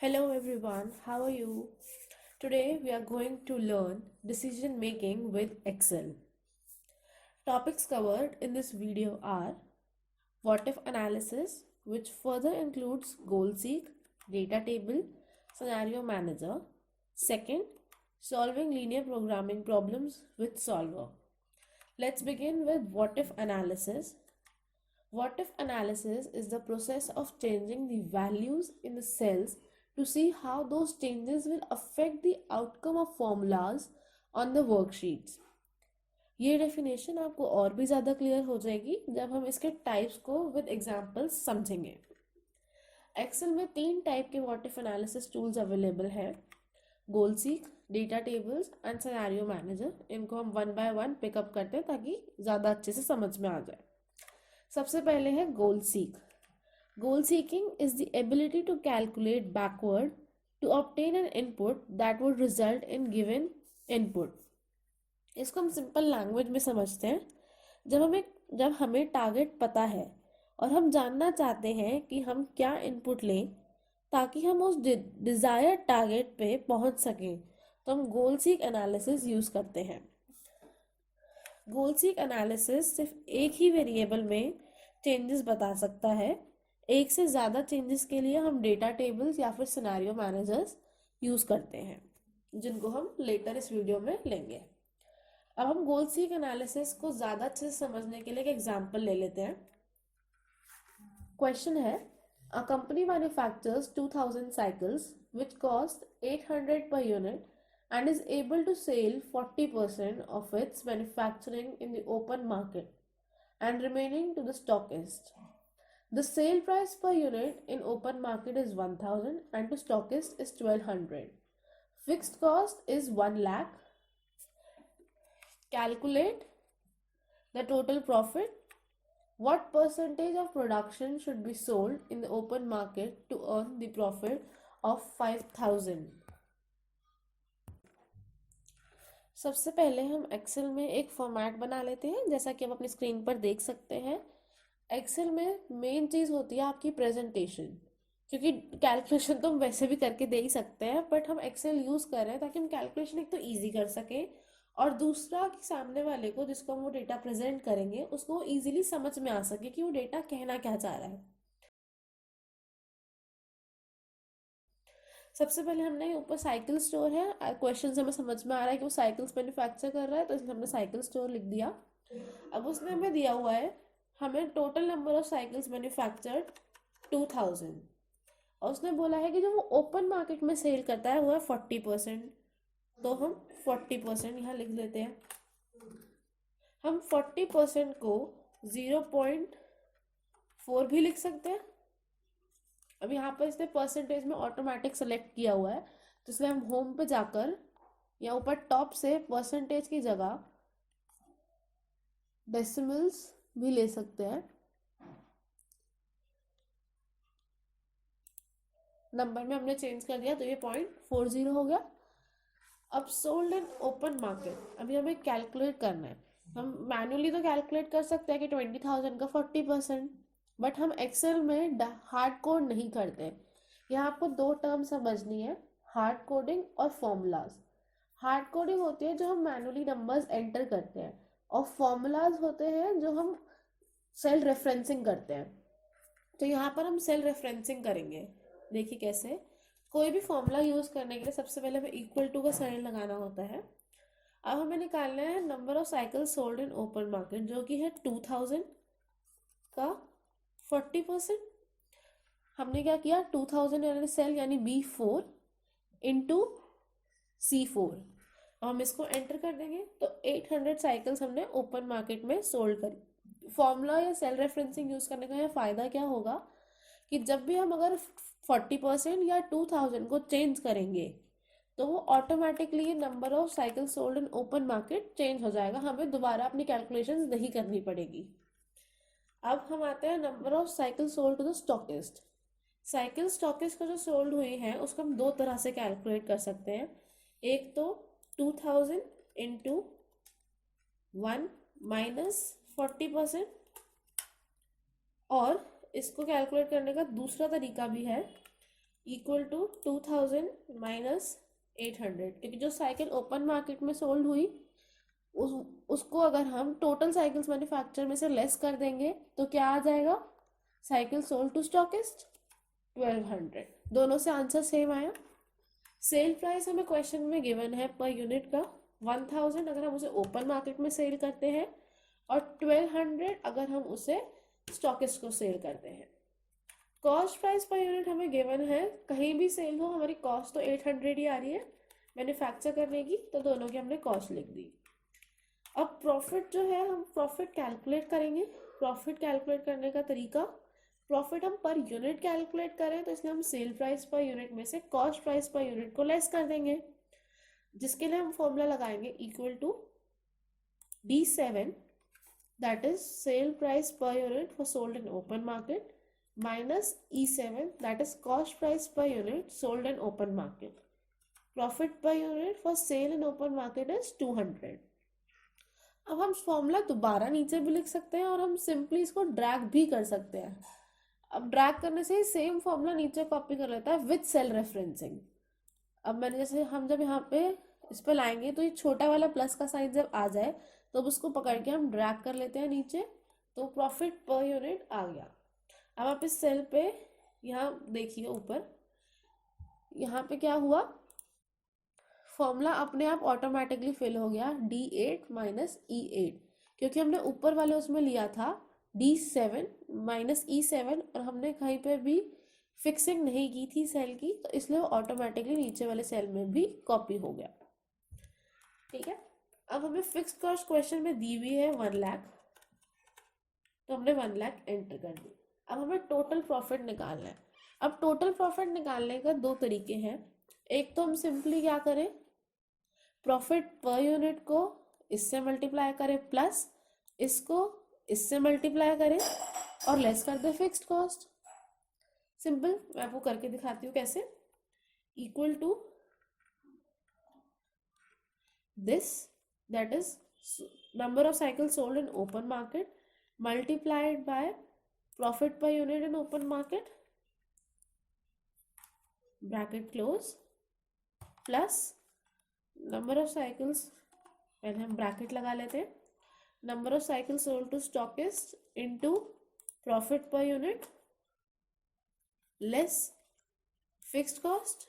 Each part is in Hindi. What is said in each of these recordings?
Hello everyone, how are you? Today we are going to learn decision making with Excel. Topics covered in this video are what if analysis, which further includes goal seek, data table, scenario manager. Second, solving linear programming problems with solver. Let's begin with what if analysis. What if analysis is the process of changing the values in the cells to see how those changes will affect the outcome of formulas on the worksheets. ये डेफिनेशन आपको और भी ज़्यादा क्लियर हो जाएगी जब हम इसके टाइप्स को विद एग्जांपल्स समझेंगे। एक्सेल में 3 टाइप के what if analysis tools available हैं, goal seek, data tables and scenario manager. इनको हम वन बाय वन पिकअप करते हैं ताकि ज़्यादा अच्छे से समझ में आ जाए। सबसे पहले है गोल seek. Goal seeking is the ability to calculate backward to obtain an input that would result in given input. इसको हम सिंपल लैंग्वेज में समझते हैं। जब हमें टारगेट पता है और हम जानना चाहते हैं कि हम क्या इनपुट लें ताकि हम उस डिज़ायर्ड टारगेट पे पहुंच सकें, तो हम गोल सीक एनालिसिस यूज़ करते हैं। गोल सीक एनालिसिस सिर्फ एक ही वेरिएबल में चेंजेस बता सकता है। एक से ज़्यादा चेंजेस के लिए हम डेटा टेबल्स या फिर सिनेरियो मैनेजर्स यूज़ करते हैं, जिनको हम लेटर इस वीडियो में लेंगे। अब हम गोल सीक एनालिसिस को ज़्यादा अच्छे से समझने के लिए एक एग्जांपल ले लेते हैं। क्वेश्चन है, a company manufactures 2000 cycles which cost 800 per unit and is able to sell 40% of its manufacturing in the open market and remaining to the stockist. The sale price per unit in open market is 1000 and to stockist is 1200. Fixed cost is 1 lakh. Calculate the total profit. What percentage of production should be sold in the open market to earn the profit of 5000? सबसे पहले हम एक्सेल में एक फॉर्मेट बना लेते हैं, जैसा कि आप अपनी स्क्रीन पर देख सकते हैं। एक्सेल में मेन चीज़ होती है आपकी प्रेजेंटेशन, क्योंकि कैलकुलेशन तो हम वैसे भी करके दे ही सकते हैं, बट हम एक्सेल यूज़ कर रहे हैं ताकि हम कैलकुलेशन एक तो ईजी कर सकें और दूसरा कि सामने वाले को जिसको हम वो डेटा प्रेजेंट करेंगे उसको ईजिली समझ में आ सके कि वो डेटा कहना क्या चाह रहा है। सबसे पहले हमने ऊपर साइकिल स्टोर है, क्वेश्चन से हमें समझ में आ रहा है कि वो साइकिल्स मैन्युफैक्चर कर रहा है, तो इसलिए हमने साइकिल स्टोर लिख दिया। अब उसने हमें दिया हुआ है, हमें total number of cycles manufactured 2000 और उसने बोला है कि जो वो ओपन मार्केट में सेल करता है वो है 40%, तो हम 40% यहाँ लिख लेते हैं। हम 40% को 0.4 भी लिख सकते हैं। अब यहाँ पर इसने परसेंटेज में ऑटोमेटिक सेलेक्ट किया हुआ है, तो इसलिए हम होम पे जाकर या ऊपर टॉप से परसेंटेज की जगह डेसिमल्स भी ले सकते हैं। नंबर में हमने चेंज कर दिया तो ये 0.40 हो गया। अब सोल्ड इन ओपन मार्केट, अभी हमें कैलकुलेट करना है। हम मैनुअली तो कैलकुलेट कर सकते हैं कि 20,000 का 40%, बट हम एक्सेल में हार्ड कोड नहीं करते। यहाँ आपको 2 टर्म समझनी है, हार्ड कोडिंग और फॉर्मूलाज। हार्ड कोडिंग होती है जो हम मैनुअली नंबर्स एंटर करते हैं, और फॉर्मूलाज होते हैं जो हम सेल रेफरेंसिंग करते हैं। तो यहाँ पर हम सेल रेफरेंसिंग करेंगे। देखिए कैसे, कोई भी फॉर्मूला यूज़ करने के लिए सबसे पहले हमें इक्वल टू का साइन लगाना होता है। अब हमें निकालना है number of cycle sold in open market, जो कि है 2000 का 40%। हमने क्या किया, 2000 यानी सेल यानी B4 इंटू C4, हम इसको एंटर कर देंगे तो 800 साइकिल्स हमने ओपन मार्केट में सोल्ड करी। फॉर्मूला या सेल रेफरेंसिंग यूज़ करने का यह फ़ायदा क्या होगा कि जब भी हम अगर 40% या 2000 को चेंज करेंगे तो वो automatically number of cycle sold in open market change हो जाएगा, हमें दोबारा अपनी कैलकुलेशंस नहीं करनी पड़ेगी। अब हम आते हैं number of cycle sold to the stockist. Cycle stockist को जो सोल्ड हुई है उसको हम 2 तरह से कैलकुलेट कर सकते हैं। एक तो 2000 इंटू 1 माइनस 40%, और इसको कैलकुलेट करने का दूसरा तरीका भी है इक्वल टू 2000 माइनस 800, क्योंकि जो साइकिल ओपन मार्केट में सोल्ड हुई उस उसको अगर हम टोटल साइकिल्स मैन्युफैक्चर में से लेस कर देंगे तो क्या आ जाएगा, साइकिल सोल्ड टू स्टॉकिस्ट 1200। दोनों से आंसर सेम आया। सेल प्राइस हमें क्वेश्चन में गिवन है पर यूनिट का 1000 अगर हम उसे ओपन मार्केट में सेल करते हैं और 1200 अगर हम उसे स्टॉकिस्ट को सेल करते हैं। कॉस्ट प्राइस पर यूनिट हमें गिवन है, कहीं भी सेल हो हमारी कॉस्ट तो 800 ही आ रही है मैन्युफैक्चर करने की, तो दोनों की हमने कॉस्ट लिख दी। अब प्रॉफिट जो है हम प्रॉफिट कैलकुलेट करेंगे। प्रॉफिट कैलकुलेट करने का तरीका, प्रॉफिट हम पर यूनिट कैलकुलेट करें तो इसलिए हम सेल प्राइस पर यूनिट में से कॉस्ट प्राइस पर यूनिट को लेस कर देंगे, जिसके लिए हम फॉर्मूला लगाएंगे equal to D7 that is sale price per unit for sold in open market minus E7 that is cost price per unit sold in open market. Profit per unit for sale in open market is 200। अब हम फॉर्मूला दोबारा नीचे भी लिख सकते हैं और हम सिंपली इसको ड्रैग भी कर सकते हैं। अब ड्रैग करने से ही सेम फॉर्मूला नीचे कॉपी कर लेता है विद सेल रेफरेंसिंग। अब मैंने जैसे हम जब यहाँ पे इस पे लाएंगे तो ये छोटा वाला प्लस का साइन जब आ जाए तो उसको पकड़ के हम ड्रैग कर लेते हैं नीचे, तो प्रॉफिट पर यूनिट आ गया। अब आप इस सेल पे यहाँ देखिए ऊपर, यहाँ पे क्या हुआ, फॉर्मूला अपने आप ऑटोमेटिकली फिल हो गया D8 माइनस E8, क्योंकि हमने ऊपर वाले उसमें लिया था D7 माइनस E7 और हमने कहीं पे भी फिक्सिंग नहीं की थी सेल की, तो इसलिए वो ऑटोमेटिकली नीचे वाले सेल में भी कॉपी हो गया। ठीक है, अब हमें फिक्स्ड कॉस्ट क्वेश्चन में दी हुई है 1 लाख, तो हमने 1 लाख एंटर कर दी। अब हमें टोटल प्रॉफिट निकालना है। अब टोटल प्रॉफिट निकालने का दो तरीके हैं। एक तो हम सिंपली क्या करें, प्रॉफिट पर यूनिट को इससे मल्टीप्लाई करें प्लस इसको इससे मल्टीप्लाई करें और लेस कर दे फिक्स्ड कॉस्ट। सिंपल, मैं आपको करके दिखाती हूँ कैसे। Equal to this that is number of cycle sold in open market multiplied by profit per unit in open market bracket close plus number of cycles, पहले हम ब्रैकेट लगा लेते हैं, number of cycle sold to stockist into profit per unit less fixed cost.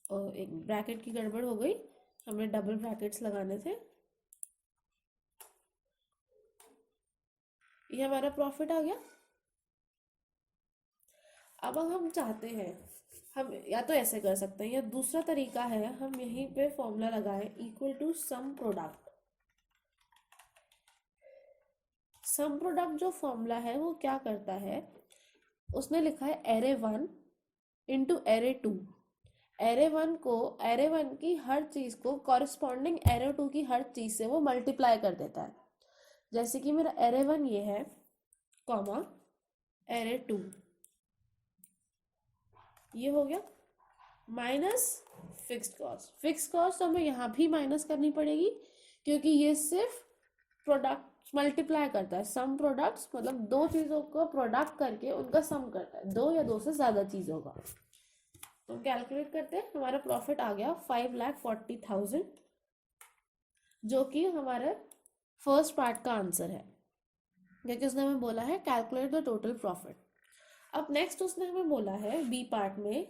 और एक ब्रैकेट की गड़बड़ हो गई, हमें डबल ब्रैकेट्स लगाने थे। ये हमारा प्रॉफिट आ गया। अब हम चाहते हैं, हम या तो ऐसे कर सकते हैं या दूसरा तरीका है, हम यहीं पे फॉर्मूला लगाएं equal to sum product. Sum product जो फॉर्मूला है वो क्या करता है, उसने लिखा है एरे 1 इंटू एरे 2। एरे 1 को, एरे 1 की हर चीज को कॉरिस्पॉन्डिंग एरे 2 की हर चीज से वो मल्टीप्लाई कर देता है। जैसे कि मेरा एरे 1 ये है, कॉमा एरे 2 ये हो गया, minus fixed cost. Fixed cost हमें यहाँ भी माइनस करनी पड़ेगी क्योंकि ये सिर्फ प्रोडक्ट मल्टीप्लाई करता है। सम प्रोडक्ट्स मतलब दो चीजों को प्रोडक्ट करके उनका सम करता है, दो या दो से ज्यादा चीजों का। तो कैलकुलेट करते हैं, हमारा प्रॉफिट आ गया 5,40,000, जो कि हमारे फर्स्ट पार्ट का आंसर है, क्योंकि उसने हमें बोला है कैलकुलेट द टोटल प्रॉफिट। अब नेक्स्ट उसने हमें बोला है बी पार्ट में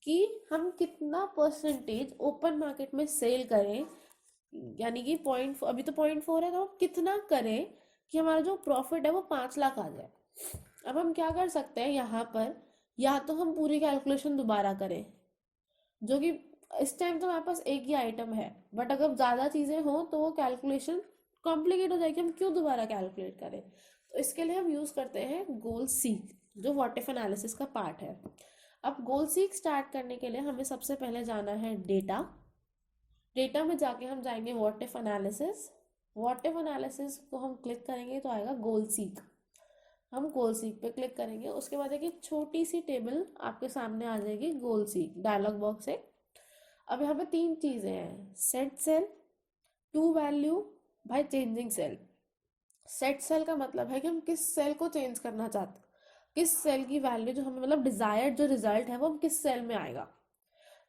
कि हम कितना परसेंटेज ओपन मार्केट में सेल करें, यानी कि अभी तो 0.4 है, तो हम कितना करें कि हमारा जो प्रॉफिट है वो 5 लाख आ जाए। अब हम क्या कर सकते हैं यहाँ पर, या तो हम पूरी कैलकुलेशन दोबारा करें, जो कि इस टाइम तो हमारे पास एक ही आइटम है, बट अगर ज़्यादा चीज़ें हों तो वो कैलकुलेशन कॉम्प्लिकेट हो जाएगी, हम क्यों दोबारा कैलकुलेट करें। तो इसके लिए हम यूज़ करते हैं गोल सीक, जो व्हाट इफ एनालिसिस का पार्ट है। अब गोल सीक स्टार्ट करने के लिए हमें सबसे पहले जाना है डेटा। डेटा में जाके हम जाएंगे what if analysis. What if analysis को हम क्लिक करेंगे तो आएगा गोल सीक। हम गोल सीक पे क्लिक करेंगे, उसके बाद एक छोटी सी टेबल आपके सामने आ जाएगी, गोल सीक डायलॉग बॉक्स है। अब यहाँ पे 3 चीज़ें हैं, set cell, to value by changing cell. Set cell का मतलब है कि हम किस सेल को चेंज करना चाहते हैं, किस सेल की वैल्यू जो हमें मतलब डिजायर्ड जो रिजल्ट है वो किस सेल में आएगा।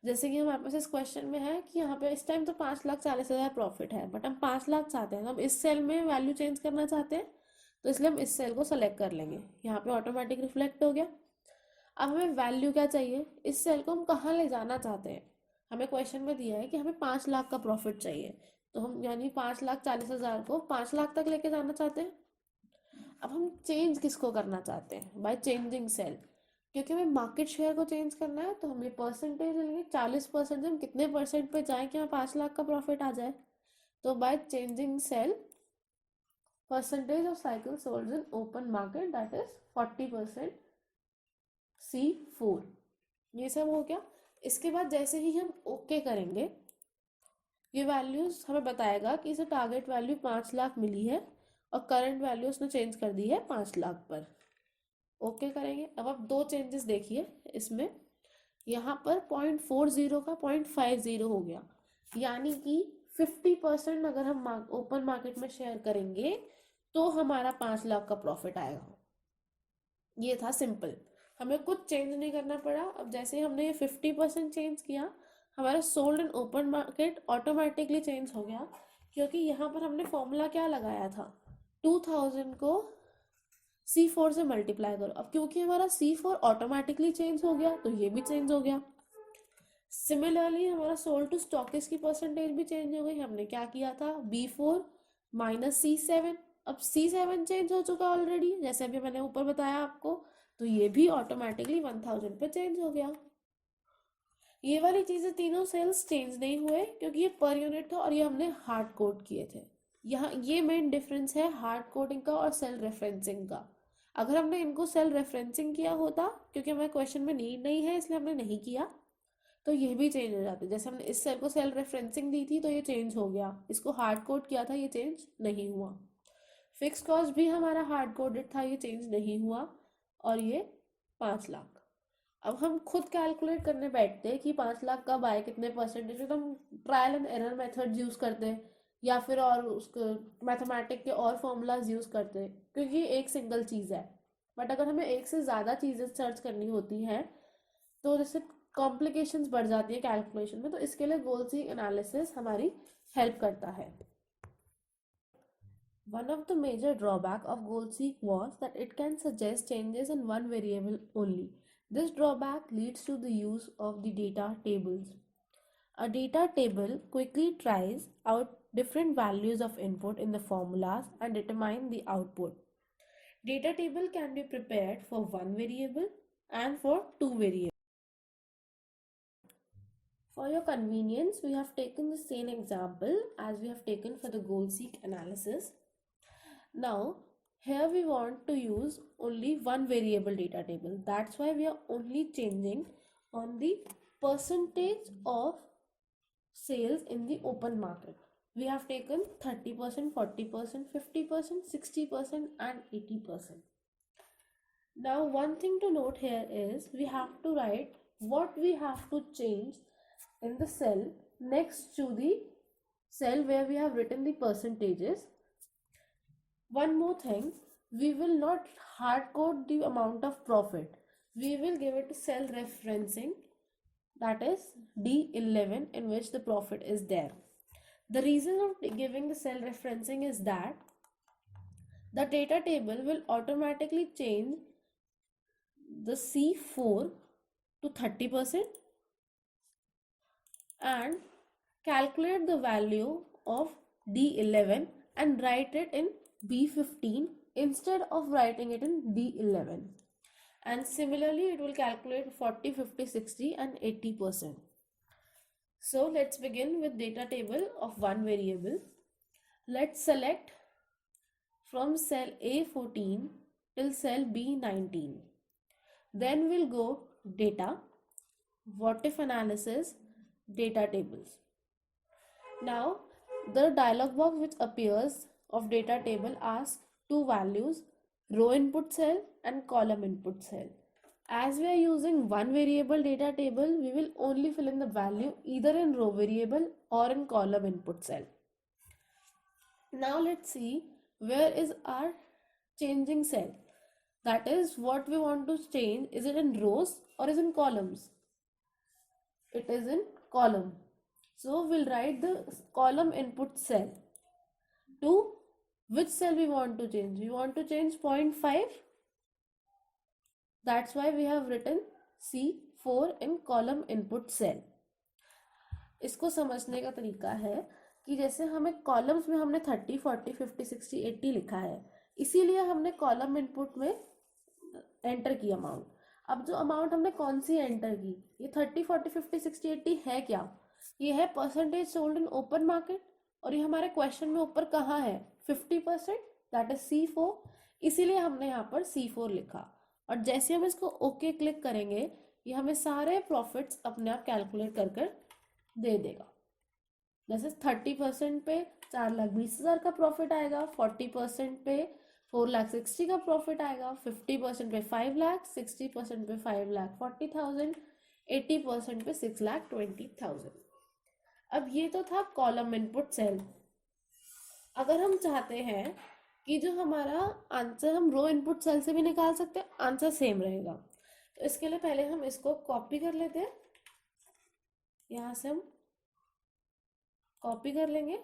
जैसे कि हमारे पास इस क्वेश्चन में है कि यहाँ पे इस टाइम तो 5,40,000 प्रॉफिट है, बट हम 5 लाख चाहते हैं, तो हम इस सेल में वैल्यू चेंज करना चाहते हैं, तो इसलिए हम इस सेल को सेलेक्ट कर लेंगे। यहाँ पे ऑटोमेटिक रिफ्लेक्ट हो गया। अब हमें वैल्यू क्या चाहिए, इस सेल को हम कहाँ ले जाना चाहते हैं। हमें क्वेश्चन में दिया है कि हमें 5 लाख का प्रॉफिट चाहिए, तो हम यानी 5,40,000 को 5 लाख तक लेके जाना चाहते हैं। अब हम चेंज किसको करना चाहते हैं, बाय चेंजिंग सेल। क्योंकि हमें मार्केट शेयर को चेंज करना है, तो हमें परसेंटेज लेंगे 40%, हम कितने परसेंट पे जाए कि हमें 5 लाख का प्रॉफिट आ जाए। तो by changing cell, percentage of cycle sold in open market, that is 40%, C4। ये सब हो गया। इसके बाद जैसे ही हम ओके करेंगे, ये वैल्यूज हमें बताएगा कि इसे टारगेट वैल्यू 5 लाख मिली है और करंट वैल्यू उसने चेंज कर दी है 5 लाख पर। ओके करेंगे। अब आप दो चेंजेस देखिए इसमें, यहाँ पर 0.40 का 0.50 हो गया, यानी कि 50% अगर हम ओपन मार्केट में शेयर करेंगे तो हमारा 5 लाख का प्रॉफिट आएगा। ये था सिंपल, हमें कुछ चेंज नहीं करना पड़ा। अब जैसे हमने ये 50% चेंज किया, हमारा sold in open market automatically change हो गया, क्योंकि यहाँ पर हमने फॉर्मूला क्या लगाया था, 2000 को C4 से मल्टीप्लाई करो। अब क्योंकि हमारा C4 ऑटोमेटिकली चेंज हो गया, तो ये भी चेंज हो गया। सिमिलरली हमारा सोल्ड टू स्टॉकिस्ट की परसेंटेज भी चेंज हो गई। हमने क्या किया था, B4 माइनस C7। अब C7 चेंज हो चुका ऑलरेडी, जैसे अभी मैंने ऊपर बताया आपको, तो ये भी ऑटोमेटिकली 1000 पे चेंज हो गया। ये वाली चीजें तीनों सेल्स चेंज नहीं हुए, क्योंकि ये पर यूनिट था और ये हमने हार्ड कोड किए थे। यहाँ ये मेन डिफरेंस है हार्ड कोडिंग का और सेल रेफरेंसिंग का। अगर हमने इनको सेल रेफरेंसिंग किया होता, क्योंकि हमारे क्वेश्चन में नीड नहीं है इसलिए हमने नहीं किया, तो ये भी चेंज हो जाते। जैसे हमने इस सेल को सेल रेफरेंसिंग दी थी तो ये चेंज हो गया, इसको हार्ड कोड किया था, ये चेंज नहीं हुआ। फिक्स कॉस्ट भी हमारा हार्ड कोडेड था, ये चेंज नहीं हुआ, और ये 5 लाख। अब हम खुद कैलकुलेट करने बैठते हैं कि 5 लाख का बाय कितने परसेंटेज में, तो हम trial and error method use करते हैं, या फिर और उसको मैथमेटिक के और फॉर्मूलाज यूज करते हैं, क्योंकि एक सिंगल चीज़ है। बट अगर हमें एक से ज़्यादा चीज़ें सर्च करनी होती हैं, तो जैसे कॉम्प्लिकेशंस बढ़ जाती है कैलकुलेशन में, तो इसके लिए गोल सीक एनालिसिस हमारी हेल्प करता है। One of the major drawback of GoalSeek was that it can suggest changes in one variable only. This drawback leads to the use of the data tables. A data table quickly tries out different values of input in the formulas and determine the output. Data table can be prepared for one variable and for two variables. For your convenience, we have taken the same example as we have taken for the goal-seek analysis. Now, here we want to use only one variable data table. That's why we are only changing on the percentage of sales in the open market. We have taken 30%, 40%, 50%, 60% and 80%. Now, one thing to note here is we have to write what we have to change in the cell next to the cell where we have written the percentages. One more thing, we will not hard code the amount of profit. We will give it cell referencing, that is D11, in which the profit is there. The reason of giving the cell referencing is that the data table will automatically change the C4 to 30% and calculate the value of D11 and write it in B15 instead of writing it in D11. And similarly, it will calculate 40, 50, 60 and 80%. So let's begin with data table of one variable. Let's select from cell A14 till cell B19. Then we'll go data, what if analysis, data tables. Now the dialog box which appears of data table asks two values, row input cell and column input cell. As we are using one variable data table, we will only fill in the value either in row variable or in column input cell. Now let's see where is our changing cell. That is what we want to change. Is it in rows or is in columns? It is in column. So we'll write the column input cell. To which cell we want to change? We want to change 0.5. That's why we have written C4 in column input cell. इसको समझने का तरीका है कि जैसे हमें कॉलम्स में हमने 30, 40, 50, 60, 80 लिखा है, इसीलिए हमने कॉलम इनपुट में एंटर की अमाउंट. अब जो अमाउंट हमने कौन सी एंटर की, ये 30, 40, 50, 60, 80 है क्या? ये है percentage sold in open market. और ये हमारे क्वेश्चन में ऊपर कहाँ है? 50%, दैट इज C4. इसीलिए हमने यहाँ पर C4 लिखा. और जैसे हम इसको ओके क्लिक करेंगे, ये हमें सारे प्रॉफिट्स अपने आप कैलकुलेट कर कर दे देगा. जैसे 30% पे 4,20,000 का प्रॉफिट आएगा, 40% पे 4,60,000 का प्रॉफिट आएगा, 50% पे 5 लाख, 60% पे 5,40,000, 80% पे 6,20,000. अब ये तो था कॉलम इनपुट सेल. अगर हम चाहते हैं कि जो हमारा आंसर हम रो इनपुट सेल से भी निकाल सकते हैं, आंसर सेम रहेगा, तो इसके लिए पहले हम इसको कॉपी कर लेते हैं. यहाँ से हम कॉपी कर लेंगे.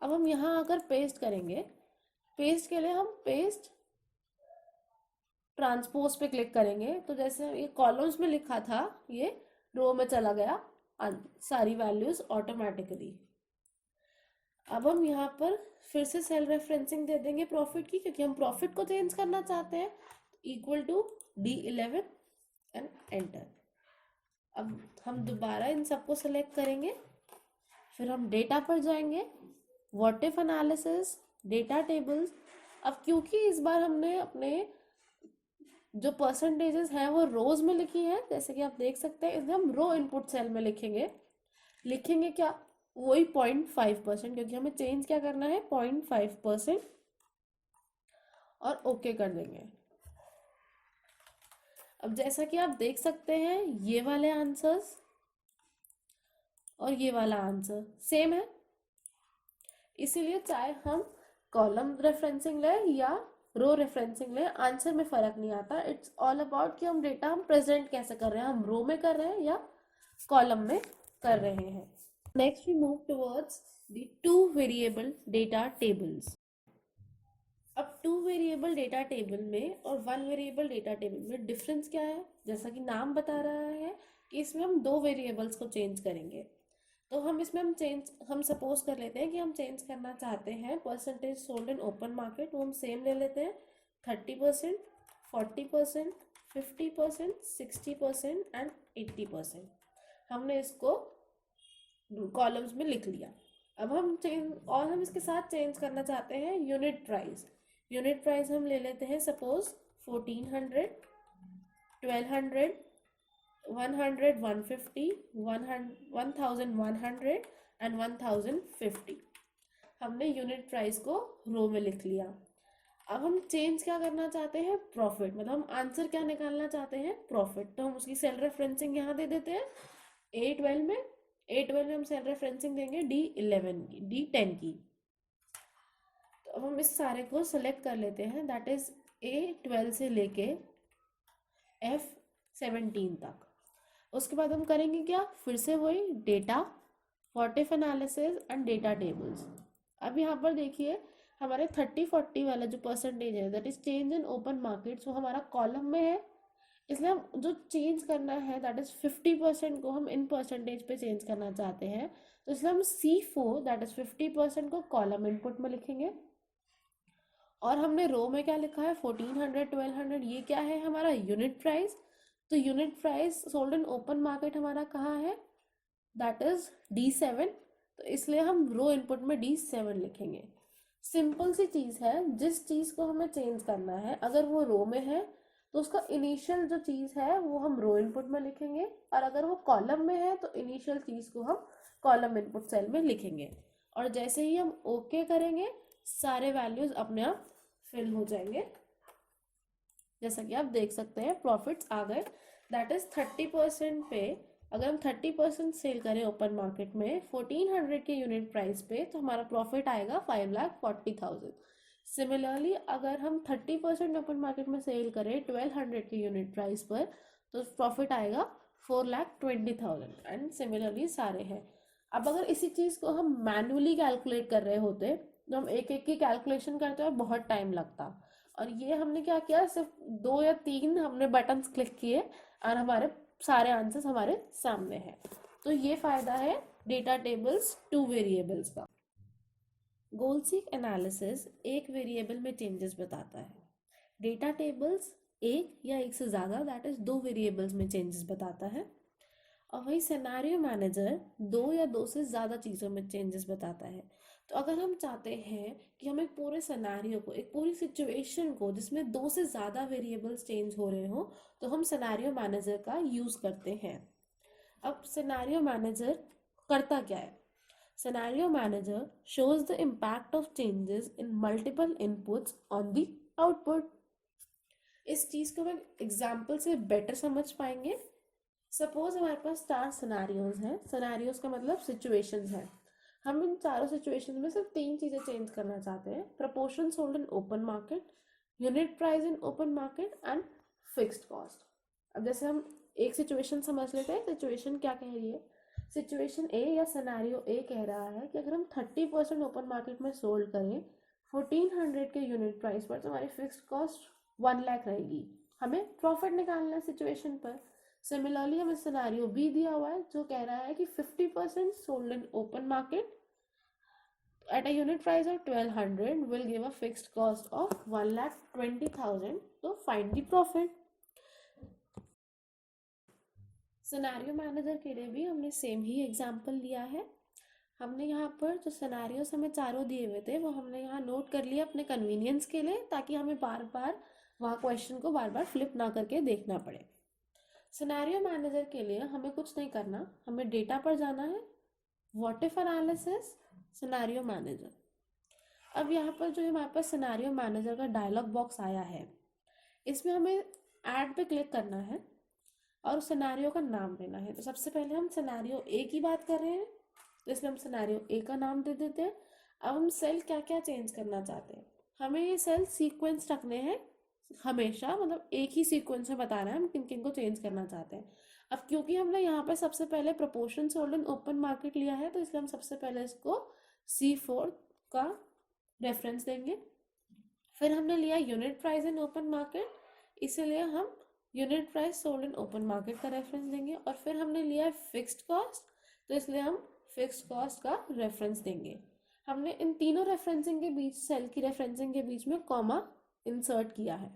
अब हम यहाँ आकर पेस्ट करेंगे. पेस्ट के लिए हम पेस्ट ट्रांसपोज पे क्लिक करेंगे. तो जैसे ये कॉलम्स में लिखा था, ये रो में चला गया सारी वैल्यूज ऑटोमेटिकली. अब हम यहाँ पर फिर से सेल रेफरेंसिंग दे देंगे प्रॉफिट की, क्योंकि हम प्रॉफिट को चेंज करना चाहते हैं. Equal to D11 and enter. अब हम दोबारा इन सबको सेलेक्ट करेंगे. फिर हम डेटा पर जाएंगे, what if analysis, data tables. अब क्योंकि इस बार हमने अपने जो परसेंटेजेस हैं वो रोज में लिखी है, जैसे कि आप देख सकते हैं, इसलिए हम रो इनपुट सेल में लिखेंगे क्या? वही 0.5%, क्योंकि हमें चेंज क्या करना है? 0.5%. और ओके कर देंगे. अब जैसा कि आप देख सकते हैं, ये वाले आंसर्स और ये वाला आंसर सेम है. इसीलिए चाहे हम कॉलम रेफरेंसिंग लें या रो रेफरेंसिंग लें, आंसर में फर्क नहीं आता. इट्स ऑल अबाउट कि हम डेटा हम प्रेजेंट कैसे कर रहे हैं, हम रो में कर रहे हैं या कॉलम में कर रहे हैं. Next we move towards the 2 variable data tables. अब 2 वेरिएबल डेटा टेबल में और 1 वेरिएबल डेटा टेबल में डिफरेंस क्या है? जैसा कि नाम बता रहा है कि इसमें हम 2 वेरिएबल्स को चेंज करेंगे. तो हम इसमें हम सपोज कर लेते हैं कि हम चेंज करना चाहते हैं percentage sold in open market. वो हम सेम ले लेते हैं, 30%, 40%, 50%, 60% एंड 80%. हमने इसको कॉलम्स में लिख लिया. अब हम इसके साथ चेंज करना चाहते हैं यूनिट प्राइस. यूनिट प्राइस हम ले लेते हैं सपोज 1400, 1200, 100, 150, 1100 एंड 1050. हमने यूनिट प्राइस को रो में लिख लिया. अब हम चेंज क्या करना चाहते हैं? प्रॉफिट. मतलब हम आंसर क्या निकालना चाहते हैं? प्रॉफिट. तो हम उसकी सेल रेफरेंसिंग यहाँ दे देते हैं A12 में. A12 में हम सेल रेफरेंसिंग देंगे D11 की, D10 की. तो अब हम इस सारे को सेलेक्ट कर लेते हैं, दैट इज A12 से लेके F17 तक. उसके बाद हम करेंगे क्या? फिर से वही data, what if analysis and data tables. अब यहाँ पर देखिए, हमारे 30-40 वाला जो परसेंटेज है, that is change in open market, वो हमारा कॉलम में है. इसलिए हम जो चेंज करना है, दैट इज 50% को हम इन परसेंटेज पे चेंज करना चाहते हैं. तो इसलिए हम C4, दैट इज 50% को कॉलम इनपुट में लिखेंगे. और हमने रो में क्या लिखा है? 1400, 1200. ये क्या है? हमारा यूनिट प्राइस. तो unit price sold in open market हमारा कहाँ है? That is D7. तो इसलिए हम रो इनपुट में D7 लिखेंगे. सिंपल सी चीज़ है. जिस चीज़ को हमें चेंज करना है, अगर वो रो में है तो उसका इनिशियल जो चीज़ है वो हम रो इनपुट में लिखेंगे, और अगर वो कॉलम में है तो इनिशियल चीज़ को हम कॉलम इनपुट सेल में लिखेंगे. और जैसे ही हम ओके करेंगे, सारे वैल्यूज अपने आप फिल हो जाएंगे. जैसा कि आप देख सकते हैं, प्रॉफिट्स आ गए. दैट इज 30% पे अगर हम 30% सेल करें ओपन मार्केट में 1400 के यूनिट प्राइस पे, तो हमारा प्रॉफिट आएगा 5,40,000. सिमिलरली अगर हम 30% ओपन मार्केट में सेल करें 1200 के यूनिट प्राइस पर, तो प्रॉफिट आएगा 4,20,000। एंड सिमिलरली सारे हैं। अब अगर इसी चीज़ को हम मैनुअली कैलकुलेट कर रहे होते तो हम एक एक की कैलकुलेशन करते हुए बहुत टाइम लगता। और ये हमने क्या किया, सिर्फ 2 या 3 हमने बटन्स क्लिक किए और हमारे सारे आंसर्स हमारे सामने हैं। तो ये फायदा है डेटा टेबल्स 2 वेरिएबल्स का। गोल सीक एनालिसिस एक वेरिएबल में चेंजेस बताता है। डेटा टेबल्स एक या एक से ज़्यादा, दैट इज 2 वेरिएबल्स में चेंजेस बताता है। और वही सिनेरियो मैनेजर 2 या 2 से ज़्यादा चीज़ों में चेंजेस बताता है। तो अगर हम चाहते हैं कि हम एक पूरे सिनेरियो को, एक पूरी सिचुएशन को जिसमें 2 से ज़्यादा वेरिएबल्स चेंज हो रहे हो, तो हम सिनेरियो मैनेजर का यूज़ करते हैं। अब सिनेरियो मैनेजर करता क्या है? Scenario Manager shows the impact of changes in multiple inputs on the output. इस चीज़ को हम एग्जाम्पल से बेटर समझ पाएंगे। सपोज हमारे पास 4 सिनारियोज हैं। सिनारियोज का मतलब सिचुएशंस हैं। हम इन चारों सिचुएशंस में सिर्फ 3 चीज़ें चेंज करना चाहते हैं: proportion sold in open market, unit price in open market and fixed cost. अब जैसे हम एक सिचुएशन समझ लेते हैं। सिचुएशन क्या कह रही है? सिचुएशन ए या सिनेरियो ए कह रहा है कि अगर हम 30% ओपन मार्केट में सोल्ड करें 1400 के यूनिट प्राइस पर, तो हमारी फिक्स्ड कॉस्ट 1 लाख रहेगी। हमें प्रॉफिट निकालना है सिचुएशन पर। सिमिलरली हमें सिनेरियो बी दिया हुआ है जो कह रहा है कि 50% sold in open market at a unit price of 1200 will give a fixed cost of 1,20,000. तो find the profit. Scenario manager के लिए भी हमने सेम ही एग्जांपल लिया है। हमने यहाँ पर जो सिनेरियोस हमें चारों दिए हुए थे वो हमने यहाँ नोट कर लिया अपने कन्वीनियंस के लिए, ताकि हमें बार बार वहाँ क्वेश्चन को बार बार फ्लिप ना करके देखना पड़े। सिनेरियो मैनेजर के लिए हमें कुछ नहीं करना, हमें डेटा पर जाना है। What if analysis, scenario manager. अब यहाँ पर जो हमारे पास सिनेरियो मैनेजर का डायलॉग बॉक्स आया है, इसमें हमें ऐड पे क्लिक करना है और उस सिनेरियो का नाम देना है। तो सबसे पहले हम सिनेरियो ए की बात कर रहे हैं, तो इसलिए हम सिनेरियो ए का नाम दे देते हैं। अब हम सेल क्या क्या चेंज करना चाहते हैं, हमें ये सेल सीक्वेंस रखने हैं हमेशा, मतलब एक ही सीक्वेंस में बताना है हम किन किन को चेंज करना चाहते हैं। अब क्योंकि हमने यहाँ पे सबसे पहले proportion sold in open market लिया है, तो इसलिए हम सबसे पहले इसको C4 का रेफरेंस देंगे। फिर हमने लिया unit price in open market, इसीलिए हम unit price sold in open market का रेफरेंस देंगे। और फिर हमने लिया फिक्स्ड कॉस्ट, तो इसलिए हम फिक्स्ड कॉस्ट का रेफरेंस देंगे। हमने इन तीनों रेफरेंसिंग के बीच, सेल की रेफरेंसिंग के बीच में कॉमा इंसर्ट किया है।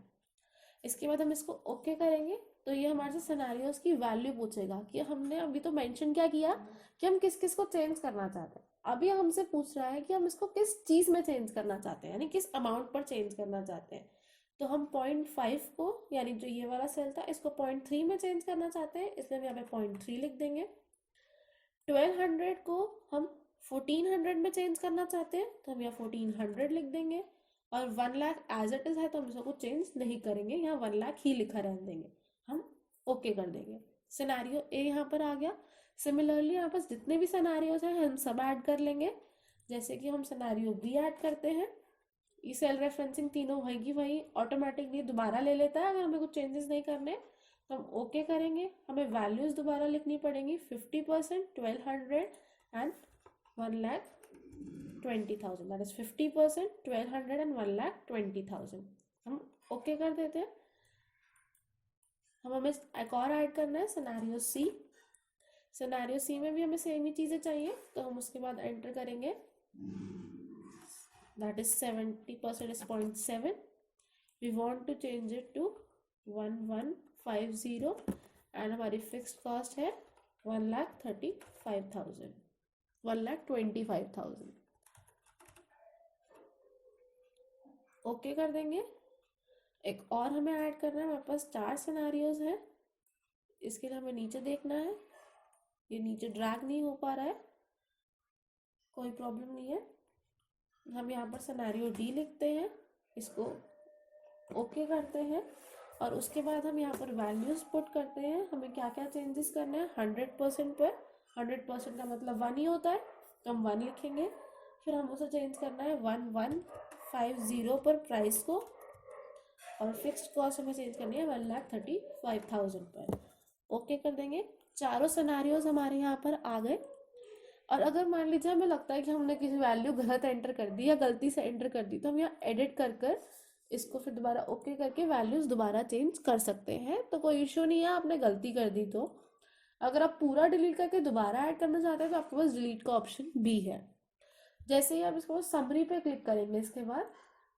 इसके बाद हम इसको ओके करेंगे, तो ये हमारे से सिनेरियोस की वैल्यू पूछेगा कि हमने अभी तो मेंशन क्या किया कि हम किस किस को चेंज करना चाहते हैं। अभी हमसे पूछ रहा है कि हम इसको किस चीज में चेंज करना चाहते हैं, यानी किस अमाउंट पर चेंज करना चाहते हैं। तो हम 0.5 को, यानी जो ये वाला सेल था, इसको 0.3 में चेंज करना चाहते हैं, इसलिए हम यहाँ पे 0.3 लिख देंगे। 1200 को हम 1400 में चेंज करना चाहते हैं, तो हम यहाँ 1400 लिख देंगे। और 1 लाख एज इट इज है, तो हम इसको चेंज नहीं करेंगे, यहाँ 1 लाख ही लिखा रहने देंगे। हम ओके कर देंगे। सिनेरियो ए यहाँ पर आ गया। सिमिलरली यहाँ पर जितने भी सिनेरियोज हैं हम सब ऐड कर लेंगे। जैसे कि हम सिनेरियो बी ऐड करते हैं, ये सेल रेफरेंसिंग तीनों वही की वही ऑटोमेटिकली दोबारा ले लेता है। अगर हमें कुछ चेंजेस नहीं करने तो हम ओके करेंगे। हमें वैल्यूज दोबारा लिखनी पड़ेंगी, 50%, 1200 एंड 1,20,000। That is 50%, 1200 and 1,20,000। हम ओके कर देते हैं। हमें एक और ऐड करना है, सिनेरियो सी। सिनेरियो सी में भी हमें सेम ही चीज़ें चाहिए, तो हम उसके बाद एंटर करेंगे, that is 70% is 0.7. We want to change it to 1150 and हमारी फिक्स्ड कॉस्ट है 1,35,000, 1,25,000। ओके कर देंगे। एक और हमें ऐड करना है, हमारे पास 4 सिनेरियोज हैं। इसके लिए हमें नीचे देखना है, ये नीचे ड्रैग नहीं हो पा रहा है, कोई प्रॉब्लम नहीं है। हम यहाँ पर सिनेरियो डी लिखते हैं, इसको ओके करते हैं और उसके बाद हम यहाँ पर वैल्यूज पुट करते हैं। हमें क्या क्या चेंजेस करने हैं 100% पर। 100% का मतलब 1 ही होता है, तो हम 1 लिखेंगे। फिर हम उसे चेंज करना है 1150 50 पर प्राइस को, और फिक्स्ड कॉस्ट हमें चेंज करनी है 1,35,000 पर। ओके कर देंगे। चारों सिनेरियोज हमारे यहाँ पर आ गए। और अगर मान लीजिए हमें लगता है कि हमने किसी वैल्यू गलत एंटर कर दी या गलती से एंटर कर दी, तो हम यहाँ एडिट कर कर इसको फिर दोबारा ओके करके वैल्यूज दोबारा चेंज कर सकते हैं। तो कोई इश्यू नहीं है आपने गलती कर दी तो। अगर आप पूरा डिलीट करके दोबारा ऐड करना चाहते हैं तो आपके पास डिलीट का ऑप्शन भी है। जैसे ही आप इसको समरी पे क्लिक करेंगे, इसके बाद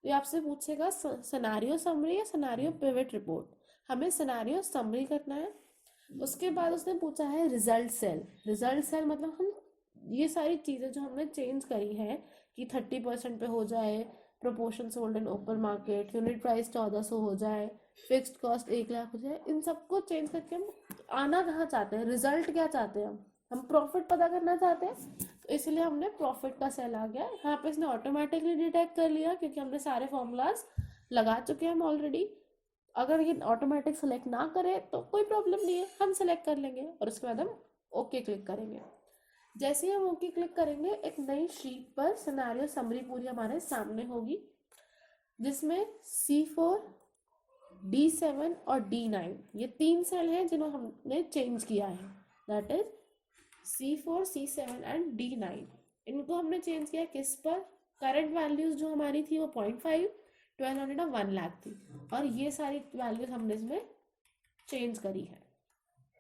ये आपसे पूछेगा सिनेरियो समरी या सिनेरियो पिवट रिपोर्ट। हमें सिनेरियो समरी करना है। उसके बाद उसने पूछा है रिजल्ट सेल। रिजल्ट सेल मतलब हम ये सारी चीज़ें जो हमने चेंज करी है कि 30% पे हो जाए, proportion sold in open market, unit price 1400 हो जाए, फिक्स्ड कॉस्ट 1,00,000 हो जाए, इन सबको चेंज करके हम आना कहाँ चाहते हैं, रिजल्ट क्या चाहते हैं, हम प्रॉफिट पता करना चाहते हैं। तो इसलिए हमने प्रॉफिट का सेल आ गया यहाँ पे। इसने ऑटोमेटिकली डिटेक्ट कर लिया क्योंकि हमने सारे फॉर्मूलाज लगा चुके हैं हम ऑलरेडी। अगर ये ऑटोमेटिक सेलेक्ट ना करे तो कोई प्रॉब्लम नहीं है, हम सेलेक्ट कर लेंगे और उसके बाद हम ओके क्लिक करेंगे। जैसे ही हम ओके क्लिक करेंगे, एक नई शीट पर सिनेरियो समरी पूरी हमारे सामने होगी, जिसमें C4, D7 और D9 ये 3 सेल हैं जिन्हें हमने चेंज किया है। That is C4, C7 and D9। इनको हमने चेंज किया किस पर? करंट वैल्यूज जो हमारी थी वो 0.5, 1200 और 1 लाख थी, और ये सारी वैल्यूज हमने इसमें चेंज करी है।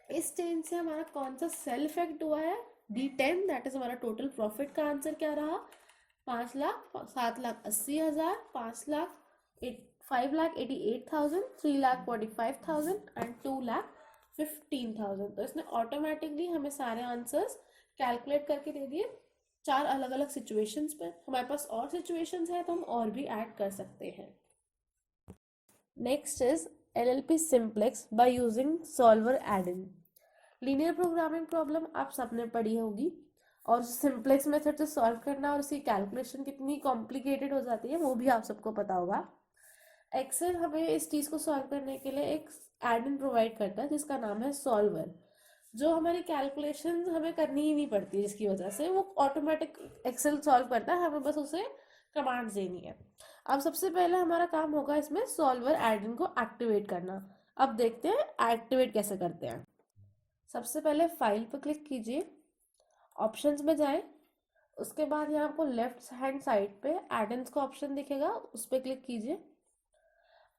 इस चेंज से हमारा कौन सा सेल इफेक्ट हुआ है? D10, दैट इज हमारा टोटल प्रॉफिट का आंसर क्या रहा? 5,00,000, 7,80,000, 5,88,000, 3,45,000 एंड 2,15,000। तो इसने ऑटोमेटिकली हमें सारे आंसर्स कैलकुलेट करके दे दिए 4 अलग अलग सिचुएशंस पर। हमारे पास और सिचुएशंस है तो हम और भी ऐड कर सकते हैं। Next is LLP simplex by using solver add in. Linear programming problem आप सबने पढ़ी होगी, और सिंप्लेक्स मेथड से सॉल्व करना और उसकी कैलकुलेशन कितनी कॉम्प्लिकेटेड हो जाती है वो भी आप सबको पता होगा। एक्सेल हमें इस चीज़ को सॉल्व करने के लिए एक एड इन प्रोवाइड करता है जिसका नाम है सॉल्वर, जो हमारी कैलकुलेशन हमें करनी ही नहीं पड़ती, जिसकी वजह से वो ऑटोमेटिक एक्सेल सॉल्व करता है, हमें बस उसे कमांड्स देनी है। अब सबसे पहले हमारा काम होगा इसमें सॉल्वर एड इन को एक्टिवेट करना। अब देखते हैं एक्टिवेट कैसे करते हैं। सबसे पहले फाइल पर क्लिक कीजिए, ऑप्शंस में जाएं, उसके बाद यहाँ आपको लेफ्ट हैंड साइड पे एड-इन्स का ऑप्शन दिखेगा, उस पर क्लिक कीजिए।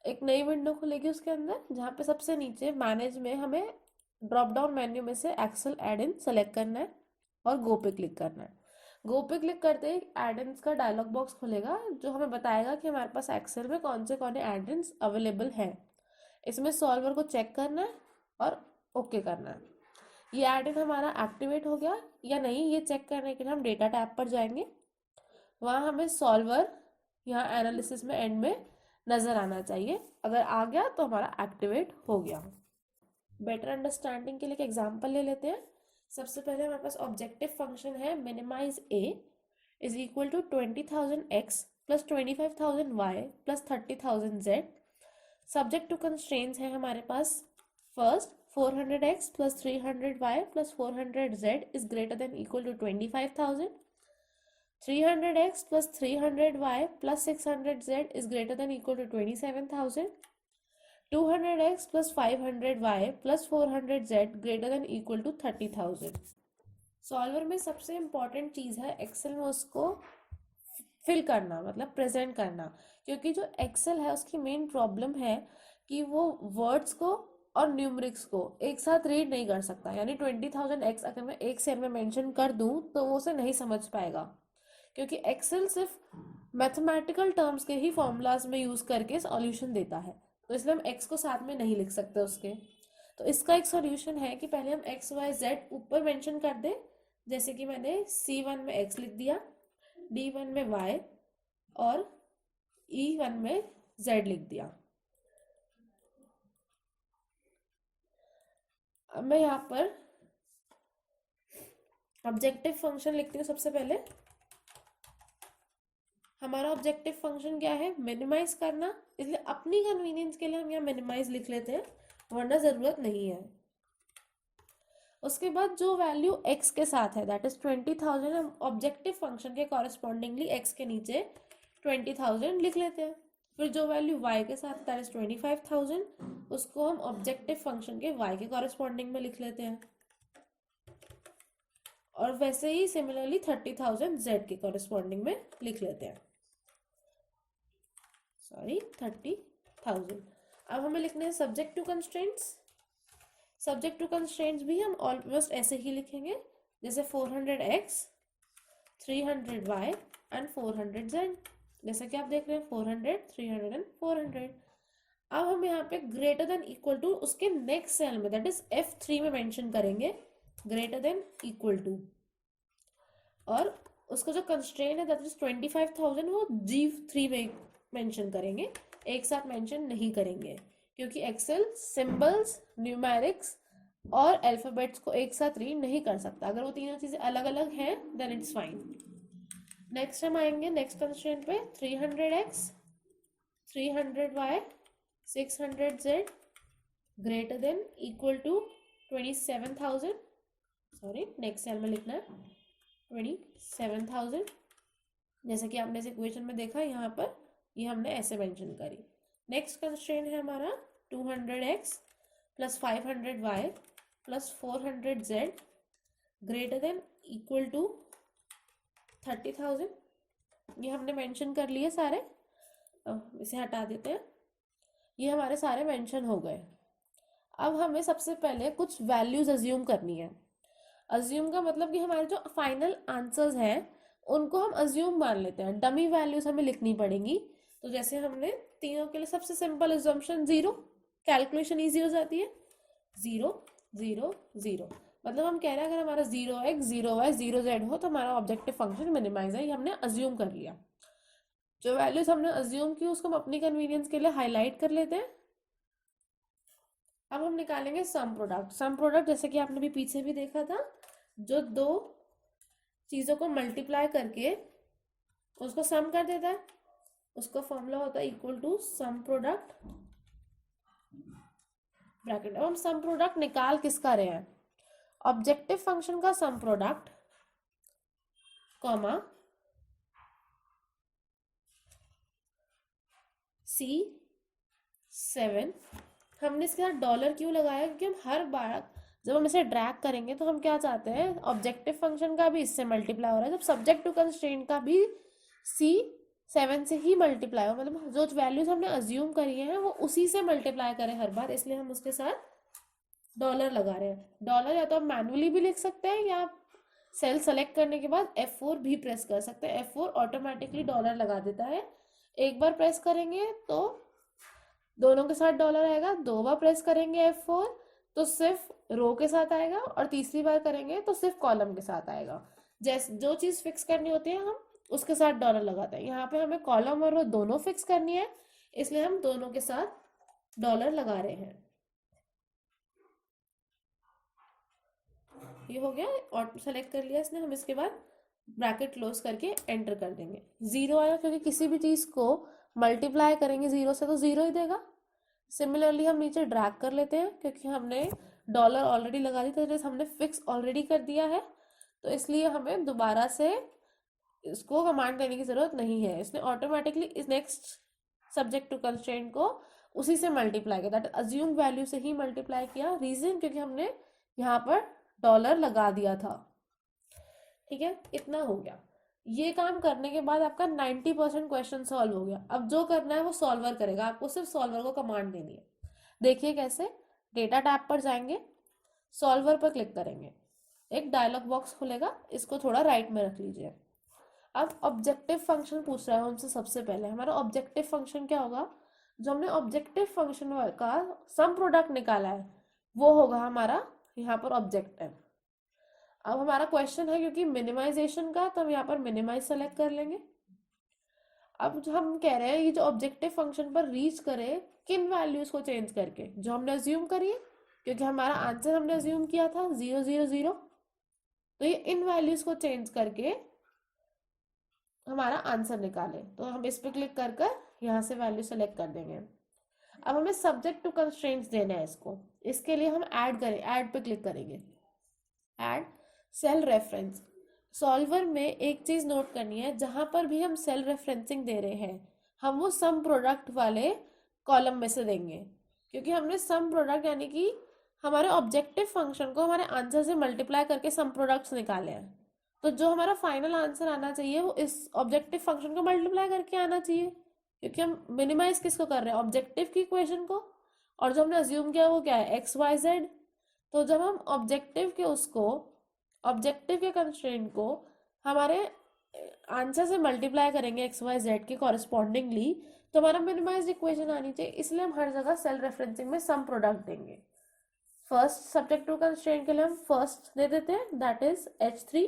एक नई विंडो खुलेगी उसके अंदर, जहाँ पे सबसे नीचे मैनेज में हमें ड्रॉप डाउन मेन्यू में से एक्सेल एड-इन सेलेक्ट करना है और गो पे क्लिक करना है। गो पे क्लिक करते ही एड-इन्स का डायलॉग बॉक्स खुलेगा जो हमें बताएगा कि हमारे पास एक्सेल में कौन से एड-इन्स अवेलेबल हैं। इसमें सॉल्वर को चेक करना है और ओके करना है। ये एड-इन हमारा एक्टिवेट हो गया या नहीं, ये चेक करने के लिए हम डेटा टैब पर जाएंगे। वहाँ हमें सॉल्वर यहाँ एनालिसिस में एंड में नज़र आना चाहिए। अगर आ गया तो हमारा एक्टिवेट हो गया। बेटर अंडरस्टैंडिंग के लिए एक एग्जांपल ले लेते हैं। सबसे पहले हमारे पास ऑब्जेक्टिव फंक्शन है minimize a is equal to 20,000 x plus 25,000 y plus 30,000 z। Subject to constraints है हमारे पास, first 400x plus 300y plus 400z is greater than equal to 25,000. 300x plus 300y plus 600z is greater than equal to 27,000. 200x plus 500y plus 400z greater than equal to 30,000. Solver में सबसे इम्पॉर्टेंट चीज़ है एक्सेल में उसको फिल करना, मतलब प्रेजेंट करना, क्योंकि जो एक्सेल है उसकी मेन प्रॉब्लम है कि वो वर्ड्स को और न्यूमरिक्स को एक साथ रीड नहीं कर सकता। यानी 20,000x अगर मैं एक सेल में मेंशन कर दूं तो वो उसे नहीं समझ पाएगा, क्योंकि एक्सेल सिर्फ मैथमेटिकल टर्म्स के ही फॉर्मूलाज में यूज़ करके सॉल्यूशन देता है, तो इसलिए हम x को साथ में नहीं लिख सकते उसके। तो इसका एक सॉल्यूशन है कि पहले हम x y z ऊपर मेंशन कर दें, जैसे कि मैंने C1 में x लिख दिया, D1 में y और E1 में z लिख दिया। अब मैं यहाँ पर ऑब्जेक्टिव फंक्शन लिखती हूँ। सबसे पहले हमारा ऑब्जेक्टिव फंक्शन क्या है? मिनिमाइज करना, इसलिए अपनी कन्वीनियंस के लिए हम यहाँ मिनिमाइज लिख लेते हैं, वरना ज़रूरत नहीं है। उसके बाद जो वैल्यू x के साथ है दैट इज 20,000, हम ऑब्जेक्टिव फंक्शन के कॉरेस्पॉन्डिंगली x के नीचे 20,000 लिख लेते हैं। फिर जो वैल्यू y के साथ दैट इज 25,000 उसको हम ऑब्जेक्टिव फंक्शन के y के कॉरेस्पॉन्डिंग में लिख लेते हैं। और वैसे ही सिमिलरली 30,000 z के कॉरेस्पॉन्डिंग में लिख लेते हैं। सॉरी 30,000। अब हमें लिखने हैं subject to constraints. Subject to constraints भी हम ऑलमोस्ट ऐसे ही लिखेंगे जैसे 400x 300y एंड 400z। जैसा कि आप देख रहे हैं 400 300 एंड 400। अब हम यहाँ पे ग्रेटर देन इक्वल टू उसके नेक्स्ट सेल में दैट इज F3 में मेंशन करेंगे ग्रेटर देन इक्वल टू, और उसका जो कंस्ट्रेंट है दैट इज 25,000 वो G3 में मेंशन करेंगे, एक साथ मेंशन नहीं करेंगे क्योंकि एक्सेल सिंबल्स न्यूमेरिक्स और अल्फाबेट्स को एक साथ रीड नहीं कर सकता। अगर वो तीनों चीजें अलग अलग हैं देन इट्स फाइन। नेक्स्ट हम आएंगे नेक्स्ट कंस्ट्रेंट पे 300x 300y 600z greater than equal to 27,000। Sorry next cell में लिखना है 27,000। जैसे कि आपने इस इक्वेशन में देखा यहाँ पर ये हमने ऐसे मेंशन करी। नेक्स्ट कंस्ट्रेंट है हमारा 200x plus 500y plus 400z greater than equal to 30,000। ये हमने मेंशन कर लिए सारे, अब इसे हटा देते हैं। ये हमारे सारे मेंशन हो गए। अब हमें सबसे पहले कुछ वैल्यूज अज्यूम करनी है। अज्यूम का मतलब कि हमारे जो फाइनल आंसर्स हैं उनको हम अज्यूम मान लेते हैं, डमी वैल्यूज हमें लिखनी पड़ेंगी। तो जैसे हमने तीनों के लिए सबसे सिंपल अज्यूम्पशन 0, कैलकुलेशन इजी हो जाती है। 0 0 0 मतलब हम कह रहे हैं अगर हमारा 0x 0y 0z हो तो हमारा ऑब्जेक्टिव फंक्शन मिनिमाइज है, ये हमने अज्यूम कर लिया। जो वैल्यूज हमने अज्यूम की उसको हम अपनी कन्वीनियंस के लिए हाईलाइट कर लेते हैं। अब हम निकालेंगे सम प्रोडक्ट। सम प्रोडक्ट जैसे कि आपने भी पीछे भी देखा था, जो दो चीजों को मल्टीप्लाई करके उसको सम कर देता है, उसका फॉर्मूला होता है equal to sum product bracket. अब हम सम प्रोडक्ट निकाल किसका रहे हैं, ऑब्जेक्टिव फंक्शन का सम प्रोडक्ट कॉमा C7। हमने इसके साथ डॉलर क्यों लगाया, क्योंकि हम हर बार जब हम इसे ड्रैग करेंगे तो हम क्या चाहते हैं, ऑब्जेक्टिव फंक्शन का भी इससे मल्टीप्लाई हो रहा है, जब सब्जेक्ट टू कंस्ट्रेंट का भी C7 से ही मल्टीप्लाई हो, मतलब जो वैल्यूज हमने अज्यूम करी है वो उसी से मल्टीप्लाई करें हर बार, इसलिए हम उसके साथ डॉलर लगा रहे हैं। डॉलर या तो आप मैनुअली भी लिख सकते हैं या सेल सेलेक्ट करने के बाद F4 भी प्रेस कर सकते हैं। F4 ऑटोमेटिकली डॉलर लगा देता है। एक बार प्रेस करेंगे तो दोनों के साथ डॉलर आएगा, दो बार प्रेस करेंगे F4 तो सिर्फ रो के साथ आएगा, और तीसरी बार करेंगे तो सिर्फ कॉलम के साथ आएगा। जैसे जो चीज फिक्स करनी होती है हम उसके साथ डॉलर लगाते हैं। यहाँ पे हमें कॉलम और रो दोनों फिक्स करनी है, इसलिए हम दोनों के साथ डॉलर लगा रहे हैं। ये हो गया, और सेलेक्ट कर लिया इसने। हम इसके बाद ब्रैकेट क्लोज करके एंटर कर देंगे। 0 आया क्योंकि किसी भी चीज को मल्टीप्लाई करेंगे 0 से तो 0 ही देगा। सिमिलरली हम नीचे ड्रैग कर लेते हैं क्योंकि हमने डॉलर ऑलरेडी लगा दी, तो हमने फिक्स ऑलरेडी कर दिया है, तो इसलिए हमें दोबारा से इसको कमांड देने की जरूरत नहीं है। इसने ऑटोमेटिकली इस नेक्स्ट सब्जेक्ट टू कंस्ट्रेंट को उसी से मल्टीप्लाई किया, दैट अज्यूम वैल्यू से ही मल्टीप्लाई किया। रीजन क्योंकि हमने यहाँ पर डॉलर लगा दिया था। ठीक है, इतना हो गया। ये काम करने के बाद आपका 90% क्वेश्चन सॉल्व हो गया। अब जो करना है वो सॉल्वर करेगा, आपको सिर्फ सॉल्वर को कमांड देनी है। देखिए कैसे, डेटा टैब पर जाएंगे, सॉल्वर पर क्लिक करेंगे, एक डायलॉग बॉक्स खुलेगा, इसको थोड़ा राइट में रख लीजिए। अब ऑब्जेक्टिव फंक्शन पूछ रहा है हमसे। सबसे पहले हमारा ऑब्जेक्टिव फंक्शन क्या होगा, जो हमने ऑब्जेक्टिव फंक्शन का सम प्रोडक्ट निकाला है वो होगा हमारा यहाँ पर ऑब्जेक्टिव। अब हमारा क्वेश्चन है क्योंकि मिनिमाइजेशन का, तो हम यहाँ पर मिनिमाइज सेलेक्ट कर लेंगे। अब जो हम कह रहे हैं ये जो ऑब्जेक्टिव फंक्शन पर रीच करे किन वैल्यूज को चेंज करके, जो हमने अज्यूम करी है, क्योंकि हमारा आंसर हमने अज्यूम किया था 0 0 0, तो ये इन वैल्यूज को चेंज करके हमारा आंसर निकाले। तो हम इस पर क्लिक कर कर यहाँ से वैल्यू सेलेक्ट कर देंगे। अब हमें सब्जेक्ट टू कंस्ट्रेंट्स देना है इसको, इसके लिए हम ऐड पे क्लिक करेंगे, ऐड सेल रेफरेंस। सॉल्वर में एक चीज नोट करनी है, जहां पर भी हम सेल रेफरेंसिंग दे रहे हैं हम वो सम प्रोडक्ट वाले कॉलम में से देंगे, क्योंकि हमने सम प्रोडक्ट यानी कि हमारे ऑब्जेक्टिव फंक्शन को हमारे आंसर से मल्टीप्लाई करके सम प्रोडक्ट्स निकाले हैं। तो जो हमारा फाइनल आंसर आना चाहिए वो इस ऑब्जेक्टिव फंक्शन को मल्टीप्लाई करके आना चाहिए, क्योंकि हम मिनिमाइज किसको कर रहे हैं, ऑब्जेक्टिव की इक्वेशन को। और जो हमने अज्यूम किया वो क्या है, एक्स वाई जेड। तो जब हम ऑब्जेक्टिव के कंस्ट्रेंट को हमारे आंसर से मल्टीप्लाई करेंगे एक्स वाई जेड के कॉरेस्पॉन्डिंगली, तो हमारा मिनिमाइज्ड इक्वेशन आनी चाहिए। इसलिए हम हर जगह सेल रेफरेंसिंग में सम प्रोडक्ट देंगे। फर्स्ट सब्जेक्टिव कंस्ट्रेंट के लिए हम फर्स्ट दे देते हैं, दैट इज H3।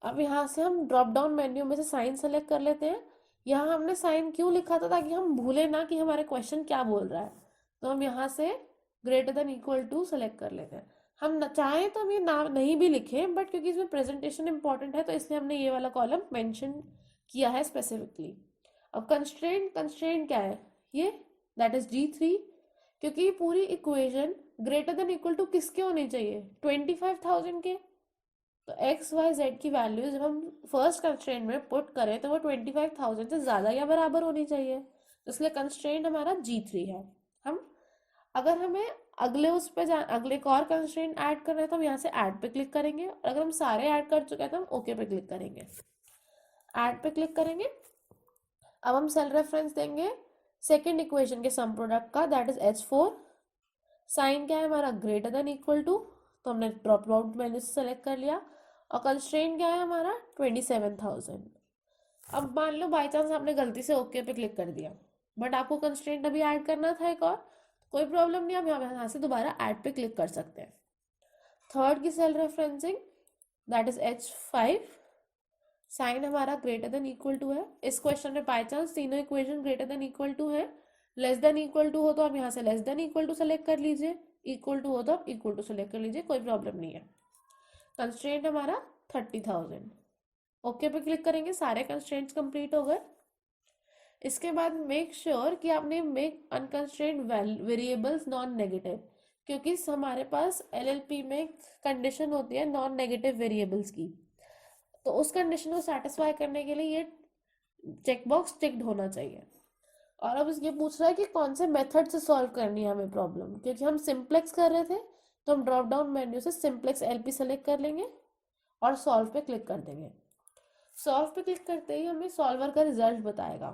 अब यहाँ से हम ड्रॉप डाउन मेन्यू में से साइन सेलेक्ट कर लेते हैं। यहाँ हमने साइन क्यों लिखा था, ताकि हम भूले ना कि हमारे क्वेश्चन क्या बोल रहा है। तो हम यहाँ से greater than equal to select कर लेते हैं। हम चाहें तो हम ये नाम नहीं भी लिखें, बट क्योंकि इसमें प्रेजेंटेशन इंपॉर्टेंट है तो इसलिए हमने ये वाला कॉलम मेंशन किया है स्पेसिफिकली। अब कंस्ट्रेंट क्या है ये, दैट इज G3, क्योंकि पूरी equation greater than equal to किसके होनी चाहिए, 25,000 के। तो एक्स वाई जेड की वैल्यू जब हम फर्स्ट कंस्ट्रेंट में पुट करें तो वो 25,000 से ज़्यादा या बराबर होनी चाहिए। तो इसलिए कंस्ट्रेंट हमारा G3 है। हम अगर हमें अगले एक और कंस्ट्रेंट ऐड करना है तो हम यहाँ से ऐड पे क्लिक करेंगे, और अगर हम सारे ऐड कर चुके हैं तो हम ओके पे क्लिक करेंगे। ऐड पे क्लिक करेंगे। अब हम सेल रेफरेंस देंगे सेकेंड इक्वेशन के सम प्रोडक्ट का, दैट इज H4। साइन क्या है हमारा, ग्रेटर देन इक्वल टू, तो हमने ड्रॉप आउट मेन्यू से सेलेक्ट कर लिया। और कंस्ट्रेंट क्या है हमारा, 27,000। अब मान लो बाई चांस आपने गलती से ओके पे क्लिक कर दिया, बट आपको कंस्ट्रेंट अभी ऐड करना था एक और, कोई प्रॉब्लम नहीं, आप यहाँ से दोबारा ऐड पे क्लिक कर सकते हैं। थर्ड की cell referencing, that is H5। Sign हमारा ग्रेटर देन इक्वल टू है। इस क्वेश्चन में बाई चांस तीनों equation greater than equal to है। लेस देन इक्वल टू हो तो आप यहाँ से less than equal to select कर लीजिए, इक्वल टू हो तो आप इक्वल टू सेलेक्ट कर लीजिए, कोई प्रॉब्लम नहीं है। कंस्ट्रेंट हमारा 30,000। ओके पे क्लिक करेंगे, सारे कंस्ट्रेंट्स कंप्लीट हो गए। इसके बाद मेक श्योर कि आपने make unconstrained variables non negative, क्योंकि हमारे पास LLP में कंडीशन होती है नॉन नेगेटिव वेरिएबल्स की। तो उस कंडीशन को सेटिस्फाई करने के लिए ये चेकबॉक्स टिक्ड होना चाहिए। और अब ये पूछ रहा है कि कौन से मेथड से सॉल्व करनी है हमें प्रॉब्लम, क्योंकि हम सिंप्लेक्स कर रहे थे तो हम ड्रॉप डाउन मेन्यू से सिंप्लेक्स LP सेलेक्ट कर लेंगे और सॉल्व पे क्लिक कर देंगे। सॉल्व पे क्लिक करते ही हमें सॉल्वर का रिजल्ट बताएगा।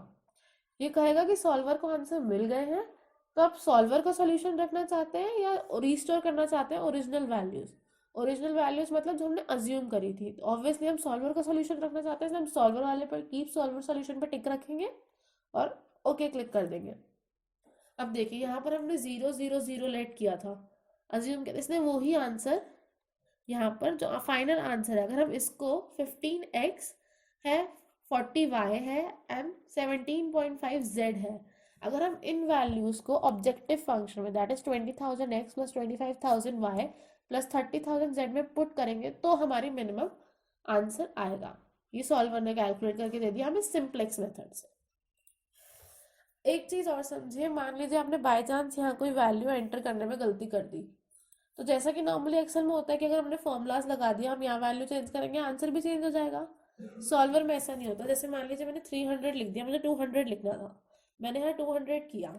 ये कहेगा कि सॉल्वर को आंसर मिल गए हैं। तो आप सॉल्वर का सॉल्यूशन रखना चाहते हैं या रिस्टोर करना चाहते हैं ओरिजिनल वैल्यूज। ओरिजिनल वैल्यूज मतलब जो हमने अज्यूम करी थी। तो ऑब्वियसली हम सॉल्वर का सॉल्यूशन रखना चाहते हैं, हम सॉल्वर वाले पर कीप सॉल्वर सॉल्यूशन पर टिक रखेंगे और ओके क्लिक कर देंगे। अब देखिए यहाँ पर हमने 0 0 0 लेट किया था, अज्यूम किया, इसने वही आंसर यहाँ पर जो फाइनल आंसर है, अगर हम इसको 15x है, 40y है एंड 17.5z है, अगर हम इन वैल्यूज को ऑब्जेक्टिव फंक्शन में that is 20,000x plus 25,000y plus 30,000z में पुट करेंगे तो हमारी मिनिमम आंसर आएगा। ये सॉल्वर ने कैलकुलेट करके दे दिया हमें सिंप्लेक्स मेथड से। एक चीज और समझिए, मान लीजिए आपने बाय चांस यहाँ कोई वैल्यू एंटर करने में गलती कर दी, तो जैसा कि नॉर्मली एक्सेल में होता है कि अगर हमने फॉर्मूलाज लगा दिया, हम यहाँ वैल्यू चेंज करेंगे आंसर भी चेंज हो जाएगा। सॉल्वर में ऐसा नहीं होता। जैसे मान लीजिए मैंने 300 लिख दिया, मुझे 200 लिखना था, मैंने यहाँ 200 किया,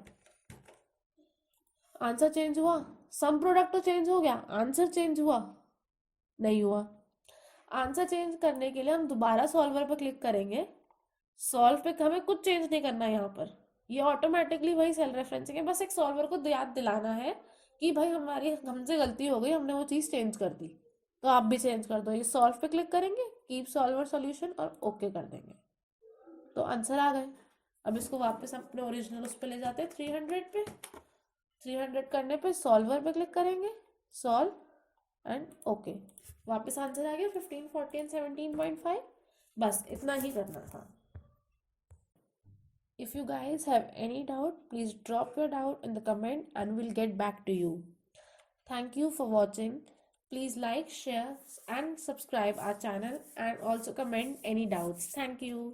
आंसर चेंज हुआ, सम प्रोडक्ट तो चेंज हो गया, आंसर चेंज हुआ नहीं हुआ। आंसर चेंज करने के लिए हम दोबारा सॉल्वर पर क्लिक करेंगे। सॉल्व पे हमें कुछ चेंज नहीं करना है यहाँ पर, ये ऑटोमेटिकली वही सेल रेफरेंसिंग है। बस एक सॉल्वर को याद दिलाना है कि भाई हमसे गलती हो गई, हमने वो चीज़ चेंज कर दी, तो आप भी चेंज कर दो। ये सॉल्व पे क्लिक करेंगे, कीप सॉल्वर सॉल्यूशन और ओके कर देंगे, तो आंसर आ गए। अब इसको वापस अपने ओरिजिनल उस पर ले जाते हैं 300 पे। 300 करने पे सॉल्वर पे क्लिक करेंगे, सॉल्व एंड ओके, वापस आंसर आ गया 15, 40 एंड 17.5। बस इतना ही करना था। If you guys have any doubt, please drop your doubt in the comment and we'll get back to you. Thank you for watching. Please like, share and subscribe our channel and also comment any doubts. Thank you.